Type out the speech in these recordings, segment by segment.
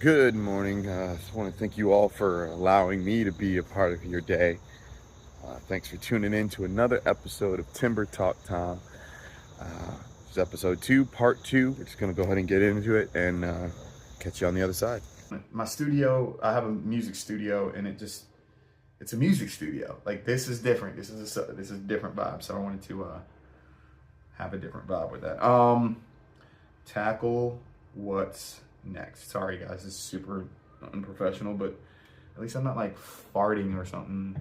Good morning. I just want to thank you all for allowing me to be a part of your day. Thanks for tuning in to another episode of Timber Talk Time. This is episode 2, part 2. We're just going to go ahead and get into it and catch you on the other side. My studio, I have a music studio, and it's a music studio. Like, this is different. This is a different vibe, so I wanted to have a different vibe with that. Tackle what's next. Sorry guys, this is super unprofessional, but at least I'm not like farting or something.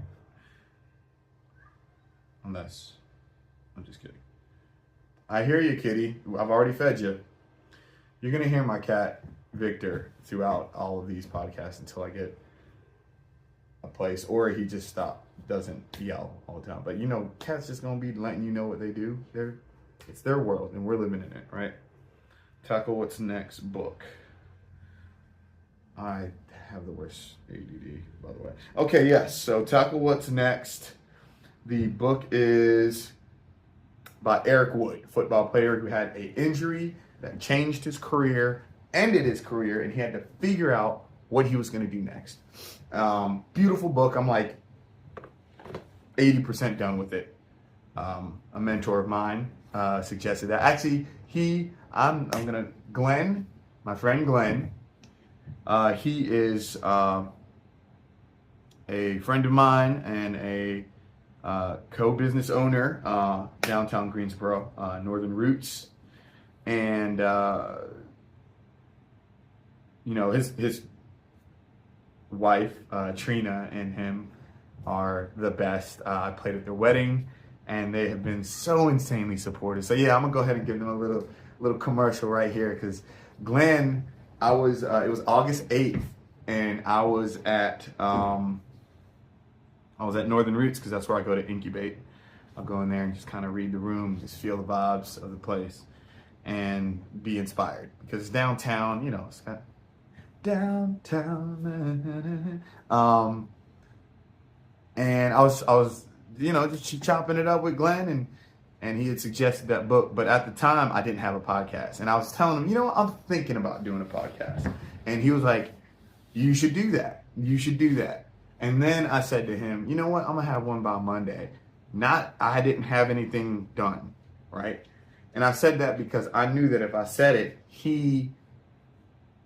Unless, I'm just kidding. I hear you, kitty. I've already fed you. You're gonna hear my cat Victor throughout all of these podcasts until I get a place, or he just doesn't yell all the time. But you know, cats just gonna be letting you know what they do. It's their world and we're living in it, right? Tackle what's next book. I have the worst ADD, by the way. Okay, yes. So Tackle What's Next. The book is by Eric Wood, football player who had an injury that changed his career, ended his career, and he had to figure out what he was going to do next. Beautiful book. I'm like 80% done with it. A mentor of mine suggested that. Actually, Glenn, my friend Glenn, he is a friend of mine and a co-business owner, downtown Greensboro, Northern Roots. And, you know, his wife, Trina, and him are the best. I played at their wedding, and they have been so insanely supportive. So yeah, I'm gonna go ahead and give them a little commercial right here, because Glenn, it was August 8th, and I was at Northern Roots, because that's where I go to incubate. I'll go in there and just kind of read the room, just feel the vibes of the place, and be inspired, because it's downtown. You know, it's got downtown. And I was you know, just chopping it up with Glenn, and he had suggested that book. But at the time, I didn't have a podcast. And I was telling him, you know, I'm thinking about doing a podcast. And he was like, you should do that. You should do that. And then I said to him, you know what? I'm going to have one by Monday. I didn't have anything done, right? And I said that because I knew that if I said it, he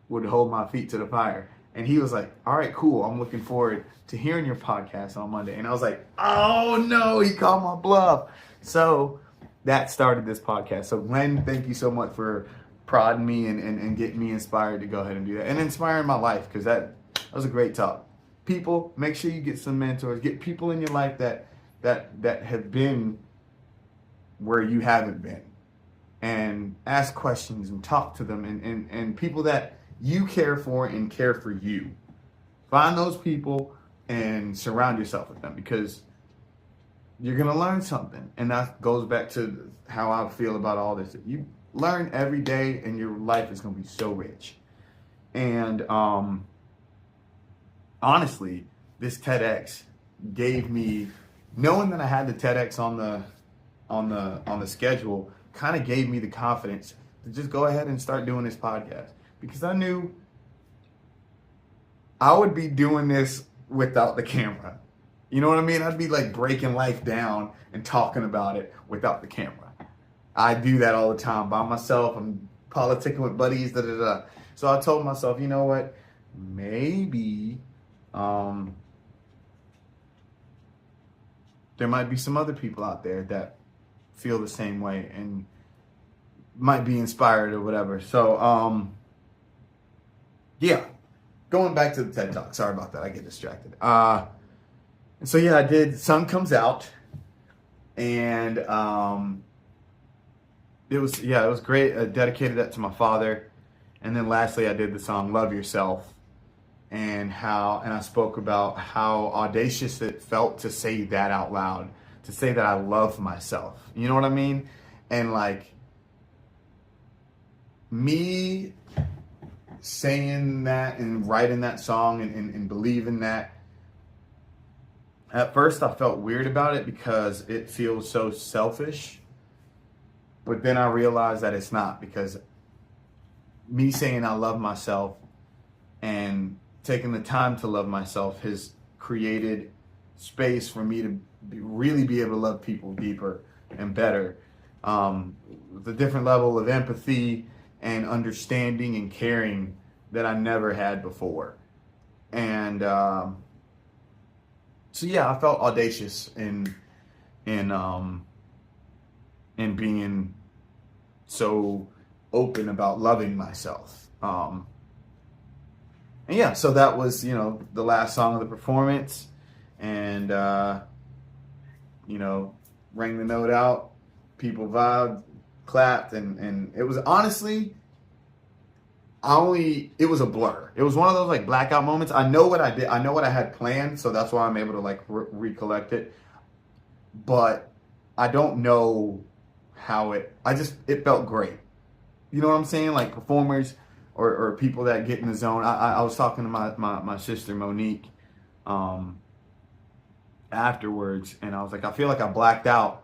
would hold my feet to the fire. And he was like, all right, cool. I'm looking forward to hearing your podcast on Monday. And I was like, oh no, he called my bluff. So that started this podcast. So Glenn, thank you so much for prodding me and getting me inspired to go ahead and do that. And inspiring my life, because that was a great talk. People, make sure you get some mentors. Get people in your life that have been where you haven't been. And ask questions and talk to them. And people that you care for and care for you. Find those people and surround yourself with them, because you're going to learn something. And that goes back to how I feel about all this. You learn every day, and your life is going to be so rich. And honestly, this TedX gave me, knowing that I had the TEDx on the schedule, kind of gave me the confidence to just go ahead and start doing this podcast. Because I knew I would be doing this without the camera. You know what I mean? I'd be like breaking life down and talking about it without the camera. I do that all the time by myself. I'm politicking with buddies, So I told myself, you know what? Maybe there might be some other people out there that feel the same way and might be inspired or whatever. So, yeah, going back to the TED Talk. Sorry about that. I get distracted. And so, yeah, I did. Sun Comes Out. And it was great. I dedicated that to my father. And then lastly, I did the song Love Yourself. And I spoke about how audacious it felt to say that out loud. To say that I love myself. You know what I mean? And like, me saying that and writing that song and believing that, at first I felt weird about it because it feels so selfish. But then I realized that it's not, because me saying I love myself and taking the time to love myself has created space for me to really be able to love people deeper and better, with a different level of empathy and understanding and caring that I never had before. And so yeah, I felt audacious in being so open about loving myself. And yeah, so that was, the last song of the performance, and rang the note out. People vibed, clapped, and it was honestly, it was a blur. It was one of those like blackout moments. I know what I did. I know what I had planned, so that's why I'm able to like recollect it. But I don't know how it felt great. You know what I'm saying? Like performers or people that get in the zone. I was talking to my sister Monique afterwards, and I was like, I feel like I blacked out,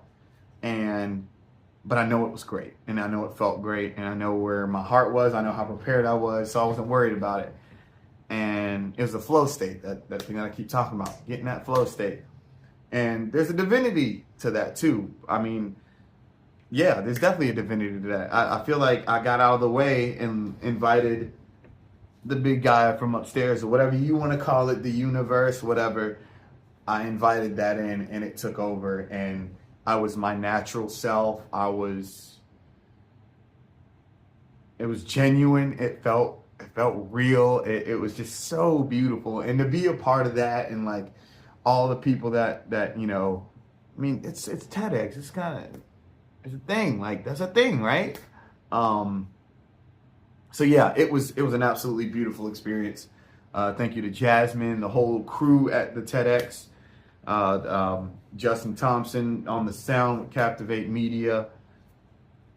but I know it was great, and I know it felt great, and I know where my heart was. I know how prepared I was, so I wasn't worried about it. And it was the flow state, that thing that I keep talking about, getting that flow state. And there's a divinity to that too. I mean, yeah, there's definitely a divinity to that. I feel like I got out of the way and invited the big guy from upstairs, or whatever you want to call it, the universe, whatever. I invited that in, and it took over, and I was my natural self. It was genuine. It felt real. It was just so beautiful. And to be a part of that, and like all the people that I mean, it's TedX. It's a thing. Like, that's a thing, right? So yeah, it was an absolutely beautiful experience. Thank you to Jasmine, the whole crew at the TedX. Justin Thompson on the sound with Captivate Media.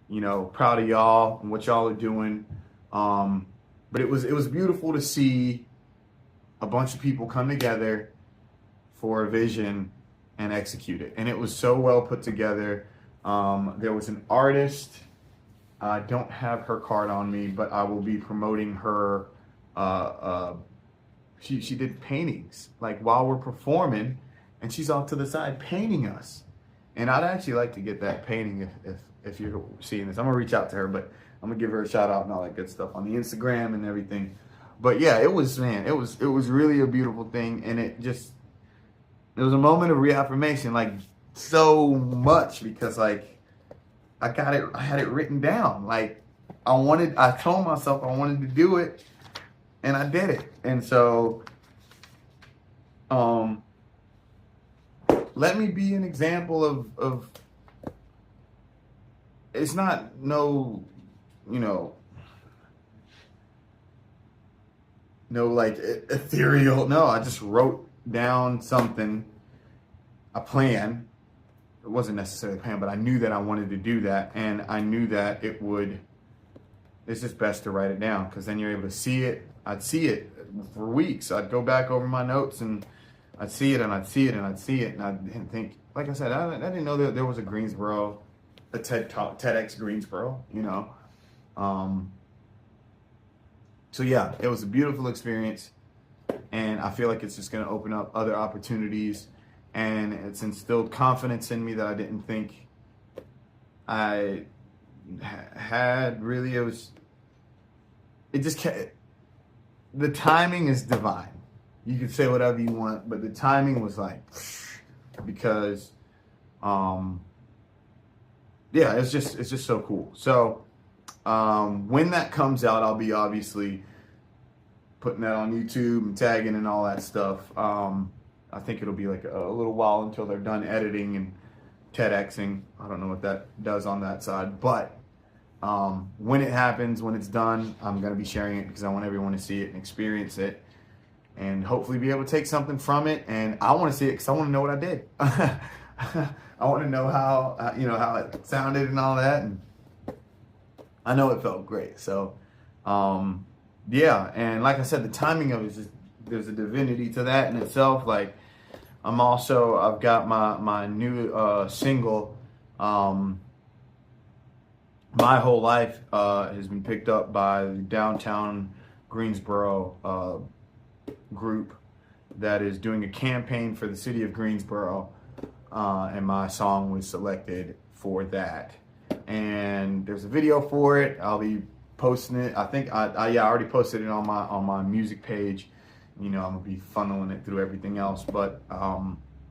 Proud of y'all and what y'all are doing. But it was beautiful to see a bunch of people come together for a vision and execute it. And it was so well put together. There was an artist. I don't have her card on me, but I will be promoting her. She did paintings like while we're performing, and she's off to the side painting us. And I'd actually like to get that painting if you're seeing this. I'm gonna reach out to her, but I'm gonna give her a shout out and all that good stuff on the Instagram and everything. But yeah, it was really a beautiful thing, and it was a moment of reaffirmation, like so much, because like I had it written down. Like I told myself I wanted to do it, and I did it. And so let me be an example of it's not no like ethereal. No, I just wrote down something, a plan. It wasn't necessarily a plan, but I knew that I wanted to do that, and I knew that it's just best to write it down, because then you're able to see it. I'd see it for weeks. I'd go back over my notes, and I'd see it, and I'd see it, and I'd see it, and I didn't think, like I said, I didn't know that there was a Greensboro, a TEDx Greensboro, So yeah, it was a beautiful experience, and I feel like it's just going to open up other opportunities, and it's instilled confidence in me that I didn't think I had. Really, the timing is divine. You can say whatever you want, but the timing was like, because, yeah, it's just so cool. So, when that comes out, I'll be obviously putting that on YouTube and tagging and all that stuff. I think it'll be like a little while until they're done editing and TEDxing. I don't know what that does on that side, but when it happens, when it's done, I'm going to be sharing it, because I want everyone to see it and experience it, and hopefully be able to take something from it. And I want to see it because I want to know what I did. I want to know how how it sounded and all that. And I know it felt great. So, yeah. And like I said, the timing of it is just, there's a divinity to that in itself. Like, I've got my new single, My Whole Life, has been picked up by the Downtown Greensboro group that is doing a campaign for the city of Greensboro, and my song was selected for that. And there's a video for it. I'll be posting it. I think I already posted it on my music page. You know, I'm gonna be funneling it through everything else, but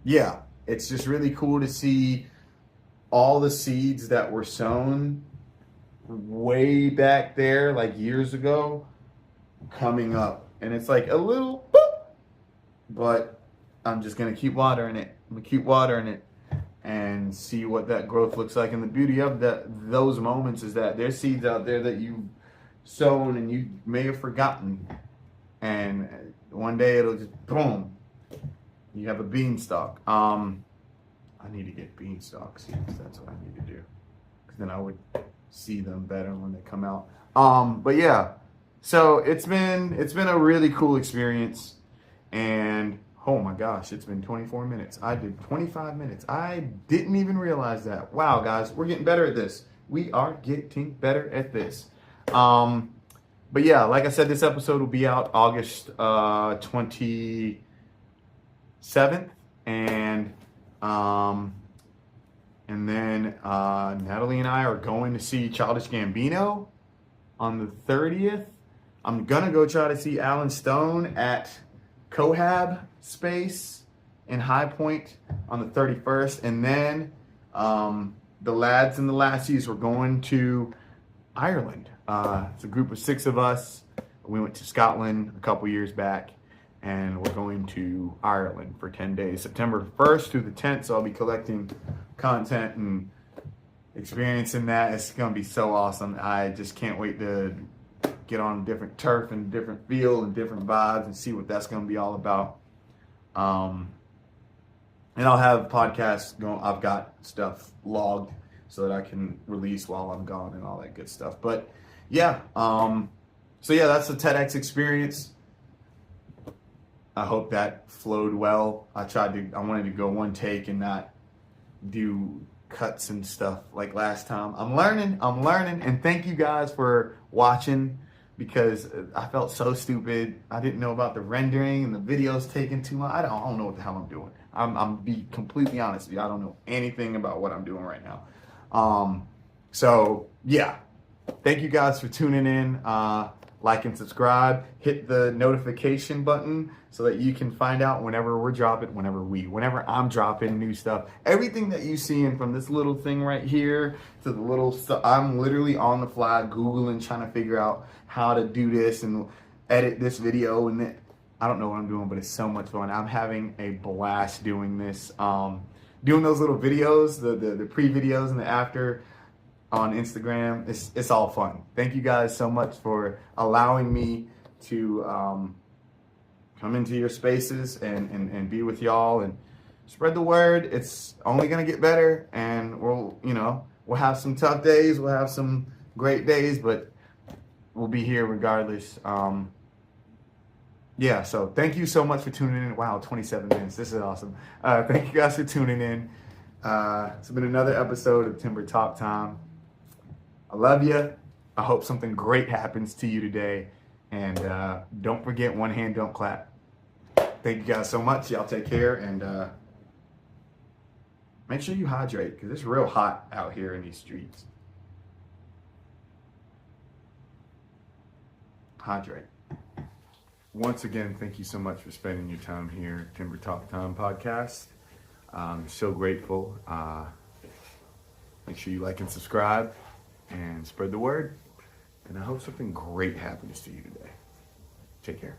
yeah, it's just really cool to see all the seeds that were sown way back there, like years ago, coming up. And it's like a little boop, but I'm just gonna keep watering it. I'm gonna keep watering it and see what that growth looks like. And the beauty of those moments is that there's seeds out there that you've sown and you may have forgotten, and one day it'll just boom, you have a beanstalk. I need to get beanstalk seeds. That's what I need to do, because then I would see them better when they come out. But yeah, so it's been a really cool experience, and oh my gosh, it's been 24 minutes. I did 25 minutes. I didn't even realize that. Wow, guys, we're getting better at this. We are getting better at this. But yeah, like I said, this episode will be out August 27th, and then Natalie and I are going to see Childish Gambino on the 30th. I'm gonna go try to see Alan Stone at Cohab Space in High Point on the 31st, and then the lads and the lassies were going to Ireland. It's a group of 6 of us. We went to Scotland a couple years back, and we're going to Ireland for 10 days, September 1st through the 10th. So I'll be collecting content and experiencing that. It's going to be so awesome. I just can't wait to get on different turf and different feel and different vibes and see what that's going to be all about. And I'll have podcasts going. I've got stuff logged so that I can release while I'm gone and all that good stuff. But yeah, so yeah, that's the TedX experience. I hope that flowed well. I wanted to go one take and not do cuts and stuff like last time. I'm learning, and thank you guys for watching, because I felt so stupid. I didn't know about the rendering and the videos taking too long. I don't know what the hell I'm doing. I'm be completely honest with you. I don't know anything about what I'm doing right now. So yeah, thank you guys for tuning in. Like and subscribe, hit the notification button so that you can find out whenever whenever I'm dropping new stuff. Everything that you see in from this little thing right here to the little stuff, I'm literally on the fly Googling, trying to figure out how to do this and edit this video. And then, I don't know what I'm doing, but it's so much fun. I'm having a blast doing this. Doing those little videos, the pre-videos and the after on Instagram. It's all fun. Thank you guys so much for allowing me to come into your spaces and be with y'all and spread the word. It's only gonna get better, and we'll have some tough days, we'll have some great days, but we'll be here regardless. Yeah, so thank you so much for tuning in. Wow, 27 minutes. This is awesome. Thank you guys for tuning in. It's been another episode of Timber Talk Time. I love you. I hope something great happens to you today. And don't forget, one hand don't clap. Thank you guys so much. Y'all take care, and make sure you hydrate, because it's real hot out here in these streets. Hydrate. Once again, thank you so much for spending your time here at Timber Talk Time podcast. I'm so grateful. Make sure you like and subscribe and spread the word. And I hope something great happens to you today. Take care.